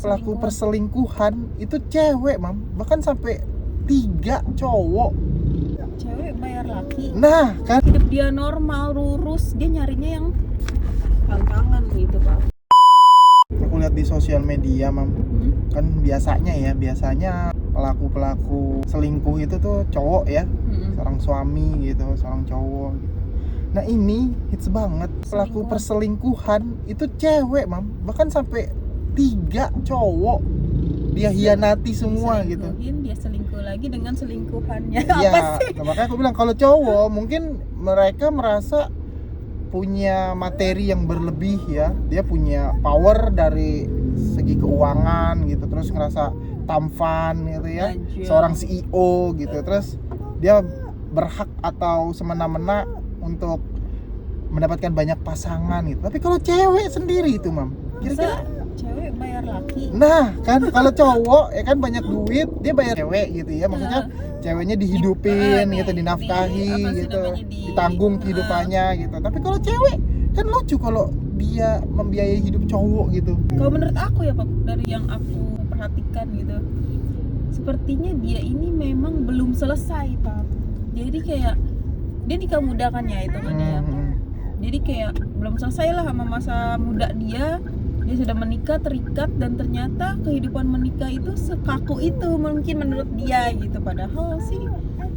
pelaku perselingkuhan itu cewek, Mam. Bahkan sampai 3 cowok. Cewek bayar laki. Nah, kan Hidup dia normal, lurus, dia nyarinya yang tantangan gitu, Pak. aku lihat di sosial media, Mam. Kan biasanya pelaku selingkuh itu tuh cowok ya. Seorang suami gitu, seorang cowok. Nah, ini hits banget. Pelaku perselingkuhan itu cewek, Mam. Bahkan sampai 3 cowok. Dia hianati semua gitu. Dia selingkuh lagi dengan selingkuhannya. Iya, Apa sih? nah, makanya aku bilang kalau cowok mungkin mereka merasa punya materi yang berlebih ya. Dia punya power dari segi keuangan gitu, terus ngerasa tampan gitu ya. Seorang CEO gitu. Terus dia berhak atau semena-mena untuk mendapatkan banyak pasangan gitu. Tapi kalau cewek sendiri itu, Mam, kira-kira Cewek bayar laki. nah kan kalau cowok ya kan banyak duit, dia bayar cewek gitu ya, maksudnya ceweknya dihidupin gitu, dinafkahi gitu, ditanggung kehidupannya gitu. Tapi kalau cewek kan lucu kalau dia membiayai hidup cowok gitu. Kalau menurut aku ya, Pak, dari yang aku perhatikan gitu, sepertinya dia ini memang belum selesai, Pak. Jadi kayak dia nikah muda kan ya hitungannya ya. Jadi kayak belum selesai lah sama masa muda dia sudah menikah, terikat, dan ternyata kehidupan menikah itu sekaku itu mungkin menurut dia gitu. Padahal sih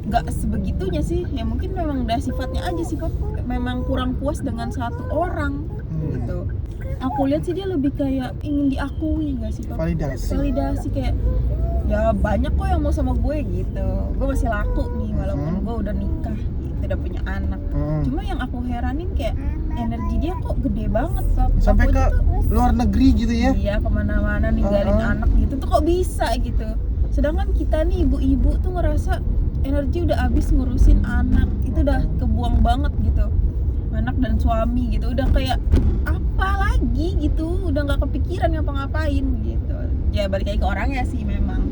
nggak sebegitunya sih, ya mungkin memang udah sifatnya aja, sifat memang kurang puas dengan satu orang gitu. Aku lihat sih dia lebih kayak ingin diakui nggak sih, Pak? Validasi kayak ya banyak kok yang mau sama gue gitu, gue masih laku nih walaupun gue udah nikah gitu, udah punya anak. Cuma yang aku heranin kayak energi dia kok gede banget, Pak. Sampai ke luar negeri gitu ya. Iya, kemana-mana ninggalin anak gitu tuh kok bisa gitu. Sedangkan kita nih ibu-ibu tuh ngerasa energi udah habis ngurusin anak, itu udah kebuang banget gitu. Anak dan suami gitu, udah kayak apa lagi gitu, udah nggak kepikiran ngapa-ngapain gitu. Ya balik lagi ke orangnya sih memang.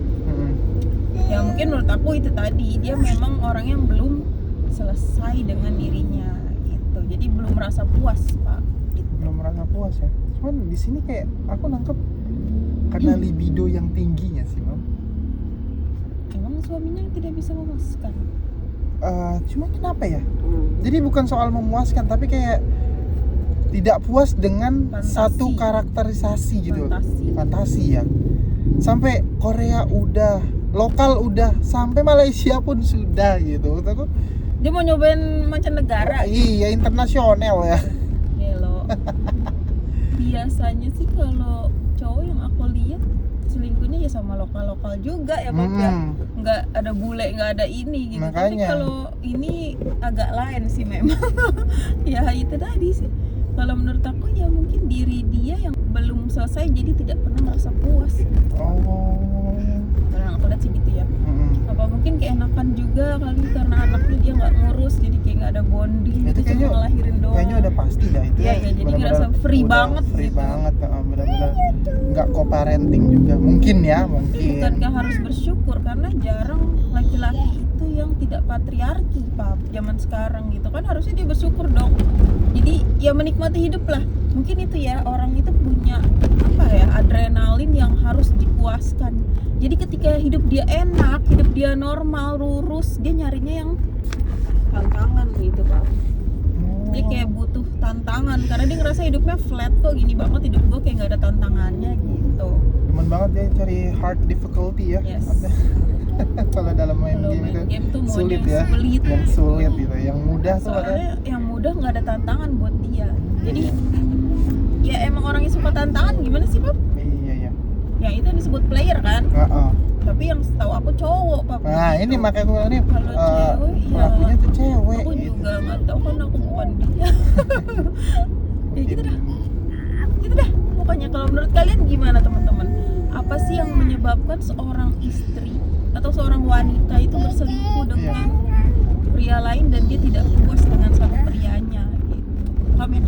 Ya mungkin menurut aku itu tadi, dia memang orang yang belum selesai dengan dirinya gitu. Jadi belum merasa puas, Pak. Gitu. Belum merasa puas ya. Cuman di sini kayak aku nangkep karena libido yang tingginya sih, Mam. Emang suaminya tidak bisa memuaskan? Cuma kenapa ya? Jadi bukan soal memuaskan, tapi kayak tidak puas dengan satu karakterisasi gitu. Fantasi ya. Sampai Korea udah, lokal udah, sampai Malaysia pun sudah gitu. Menurut aku dia mau nyobain mancanegara. Iya, internasional ya. Gelo. Biasanya sih kalau cowok yang aku lihat selingkuhnya ya sama lokal juga ya, Pak ya. Nggak ada bule, nggak ada ini gitu. Tapi kalau ini agak lain sih memang. Ya itu tadi sih. Kalau menurut aku ya mungkin diri dia yang belum selesai, jadi tidak pernah merasa puas. Kalau yang aku lihat sih gitu ya. Apa mungkin keenakan juga kali karena anaknya dia nggak ngurus, jadi kayak nggak ada bonding gitu, cuma ngelahirin doang. Kayaknya udah pasti dah itu. Iya, jadi ngerasa free banget free gitu. banget, benar-benar nggak co-parenting juga mungkin ya, mungkin. Bukankah harus bersyukur karena jarang laki-laki itu yang tidak patriarki, Pak, zaman sekarang gitu kan, harusnya dia bersyukur dong. Jadi ya menikmati hidup lah. Mungkin itu ya, orang itu punya apa ya, adrenalin yang harus dipuaskan. Jadi ketika hidup dia enak, hidup dia normal, lurus, dia nyarinya yang tantangan gitu, Pak. Dia kayak butuh tantangan karena dia ngerasa hidupnya flat kok, gini banget hidup gue, kayak nggak ada tantangannya gitu. Demen banget dia cari hard difficulty ya. Yes. Kalau dalam main game itu sulit ya, yang sulit gitu. Yang mudah tuh soalnya yang mudah nggak ada tantangan buat dia. Jadi ya emang orang yang suka tantangan gimana sih, Pak? Iya. Ya itu yang disebut player kan. Tapi yang setahu aku cowok, Pak. Nah ini makanya gue nih pelakunya tuh cewek. Aku juga nggak tahu kan, aku bukan dia. Ya gitu dah. Pokoknya kalau menurut kalian gimana, teman-teman? Apa sih yang menyebabkan seorang istri atau seorang wanita itu berselingkuh dengan pria lain dan dia tidak puas dengan satu prianya gitu? Paham ya?